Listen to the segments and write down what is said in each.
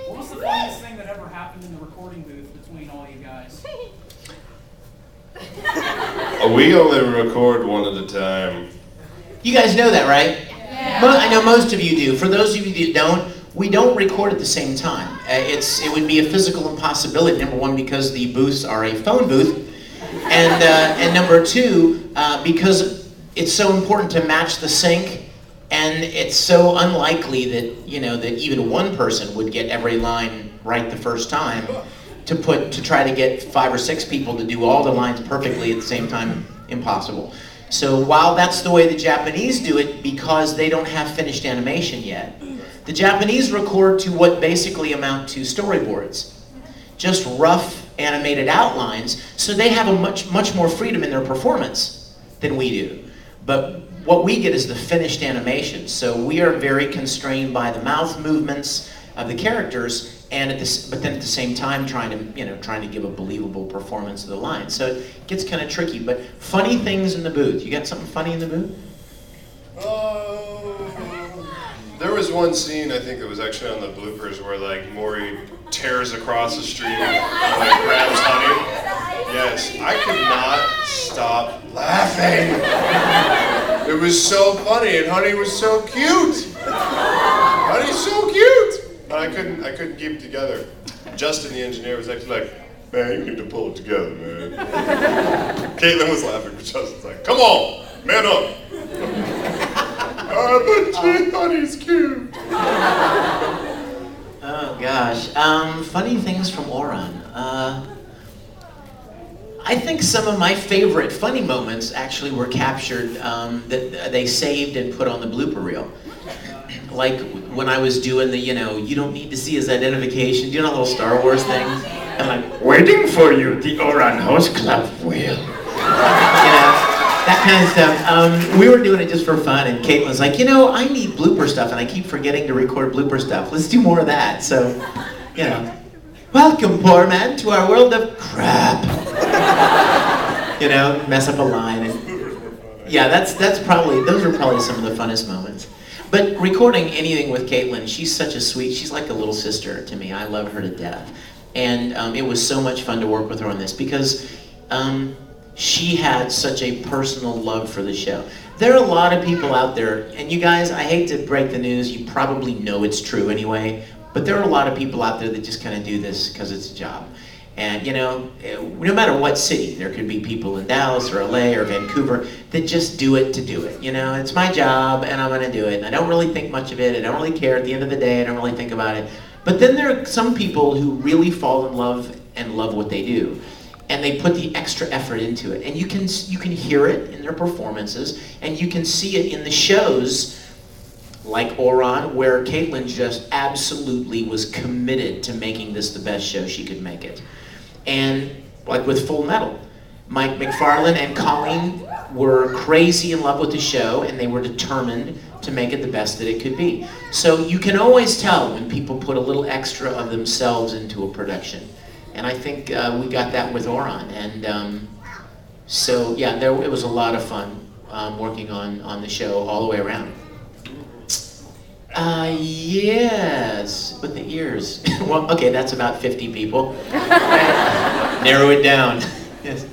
What was the funniest thing that ever happened in the recording booth between all you guys? We only record one at a time. You guys know that, right? Yeah. I know most of you do. For those of you that don't, we don't record at the same time. It would be a physical impossibility, number one, because the booths are a phone booth, and number two, because it's so important to match the sync, and it's so unlikely that, you know, that even one person would get every line right the first time. To try to get 5 or 6 people to do all the lines perfectly at the same time, impossible. So while that's the way the Japanese do it, because they don't have finished animation yet, the Japanese record to what basically amount to storyboards, just rough animated outlines, so they have a much more freedom in their performance than we do. But what we get is the finished animation, so we are very constrained by the mouth movements of the characters, and but then at the same time trying to give a believable performance of the line. So it gets kind of tricky. But funny things in the booth. You got something funny in the booth? There was one scene, I think it was actually on the bloopers, where like Maury tears across the street and like grabs Honey. Yes, I could not stop laughing. It was so funny, and Honey was so cute. Honey's so cute. I couldn't keep it together. Justin, the engineer, was actually like, "Man, you need to pull it together, man." Caitlin was laughing, but Justin's like, "Come on, man up." Oh, but Honey's cute. Oh gosh, funny things from Ouran. I think some of my favorite funny moments actually were captured that they saved and put on the blooper reel. Like when I was doing the, you don't need to see his identification, do you know the little Star Wars things? I'm like, waiting for you, the Ouran Host Club will. That kind of stuff. We were doing it just for fun, and Caitlin's like, I need blooper stuff, and I keep forgetting to record blooper stuff. Let's do more of that. So, welcome, poor man, to our world of crap. Mess up a line. And, yeah, those are probably some of the funnest moments. But recording anything with Caitlin, she's such a sweet, she's like a little sister to me. I love her to death. And it was so much fun to work with her on this because she had such a personal love for the show. There are a lot of people out there, and you guys, I hate to break the news, you probably know it's true anyway, but there are a lot of people out there that just kind of do this because it's a job. And no matter what city, there could be people in Dallas or LA or Vancouver that just do it to do it. It's my job and I'm gonna do it. And I don't really think much of it, I don't really care at the end of the day, I don't really think about it. But then there are some people who really fall in love and love what they do. And they put the extra effort into it. And you can hear it in their performances, and you can see it in the shows like Ouran, where Caitlin just absolutely was committed to making this the best show she could make it. And like with Full Metal, Mike McFarlane and Colleen were crazy in love with the show, and they were determined to make it the best that it could be. So you can always tell when people put a little extra of themselves into a production. And I think we got that with Ouran. And so yeah, it was a lot of fun working on the show all the way around. Yes, with the ears. Well, okay, that's about 50 people. Narrow it down. Yes.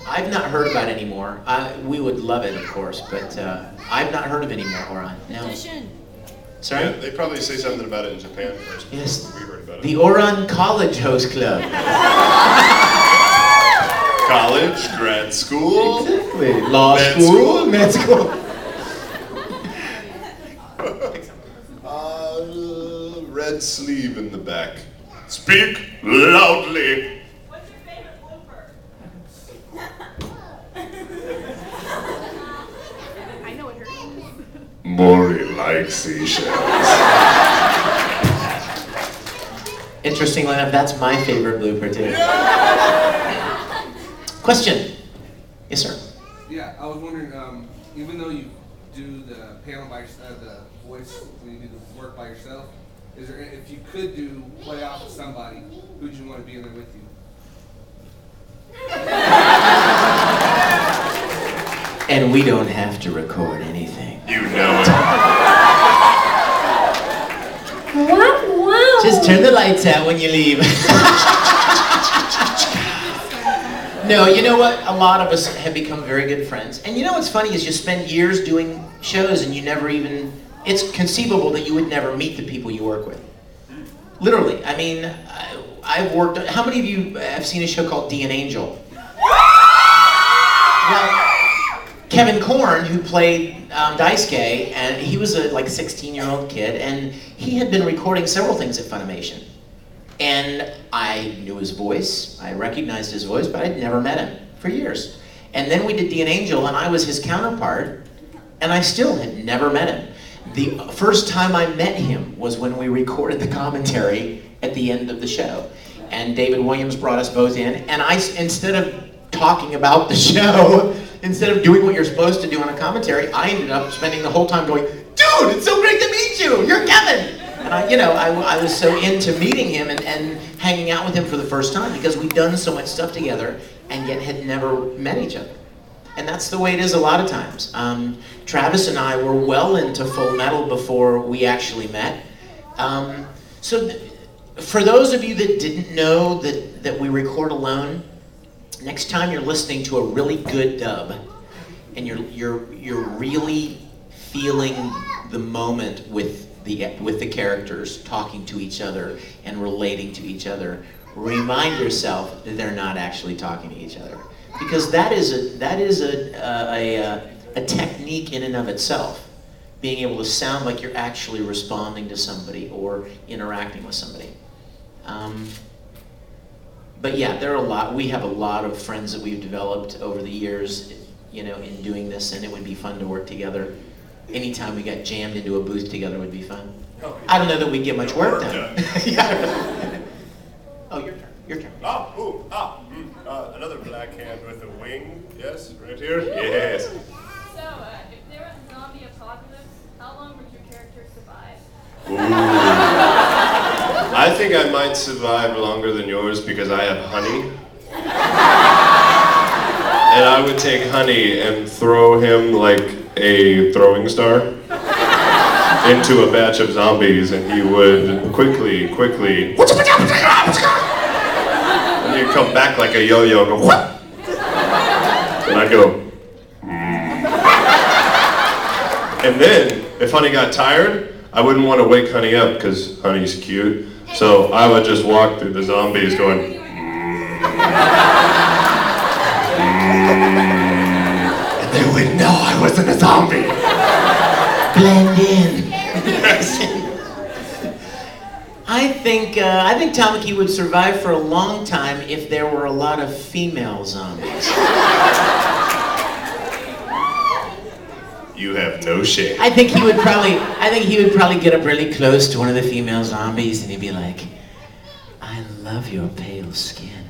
I've not heard about it anymore. We would love it, of course, but I've not heard of any more Ouran. No. Sorry? Yeah, they probably say something about it in Japan first. Yes. We heard about it. The Ouran College Host Club. College, grad school, exactly. Law school, med school. Red sleeve in the back. Speak loudly. What's your favorite blooper? I know what her name is. Maury likes seashells. Interestingly enough, that's my favorite blooper too. Question? Yes, sir. Yeah, I was wondering, even though you do the panel by the voice, when you do the work by yourself, is there, if you could play off of somebody, who'd you want to be in there with you? And we don't have to record anything. You know it. just turn the lights out when you leave. No, you know what? A lot of us have become very good friends. And you know what's funny is you spend years doing shows and you never even, it's conceivable that you would never meet the people you work with. Literally. I mean, I've worked, how many of you have seen a show called D and Angel? Well, Kevin Korn, who played Daisuke, and he was a like 16-year-old kid, and he had been recording several things at Funimation. And I knew his voice, I recognized his voice, but I'd never met him for years. And then we did D and Angel, and I was his counterpart, and I still had never met him. The first time I met him was when we recorded the commentary at the end of the show. And David Williams brought us both in, and instead of talking about the show, instead of doing what you're supposed to do on a commentary, I ended up spending the whole time going, dude, it's so great to meet you, you're Kevin! And I was so into meeting him and hanging out with him for the first time because we'd done so much stuff together and yet had never met each other. And that's the way it is a lot of times. Travis and I were well into Full Metal before we actually met. For those of you that didn't know that we record alone, next time you're listening to a really good dub and you're really feeling the moment with the characters talking to each other and relating to each other, remind yourself that they're not actually talking to each other, because that is a technique in and of itself, being able to sound like you're actually responding to somebody or interacting with somebody. But yeah, we have a lot of friends that we've developed over the years, in doing this, and it would be fun to work together. Anytime we got jammed into a booth together would be fun. I don't know that we'd get much work done. Yeah. Oh, your turn. Another black hand with a wing. Yes, right here. Yes. So, if there was a zombie apocalypse, how long would your character survive? I think I might survive longer than yours because I have honey. And I would take honey and throw him like a throwing star into a batch of zombies, and he would quickly, and he'd come back like a yo-yo and go, what? And I'd go, And then, if Honey got tired, I wouldn't want to wake Honey up because Honey's cute. So I would just walk through the zombies going, and they would know I wasn't a zombie. Blend in. I think Tamaki would survive for a long time if there were a lot of female zombies. You have no shame. I think he would probably get up really close to one of the female zombies and he'd be like, I love your pale skin.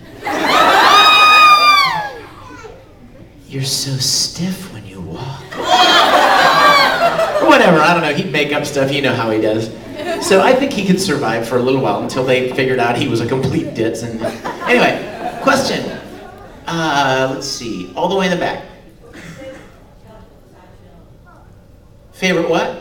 You're so stiff when you walk. Or whatever, I don't know, he'd make up stuff, you know how he does. So I think he could survive for a little while until they figured out he was a complete ditz. And anyway, question. Let's see, all the way in the back. Favorite what?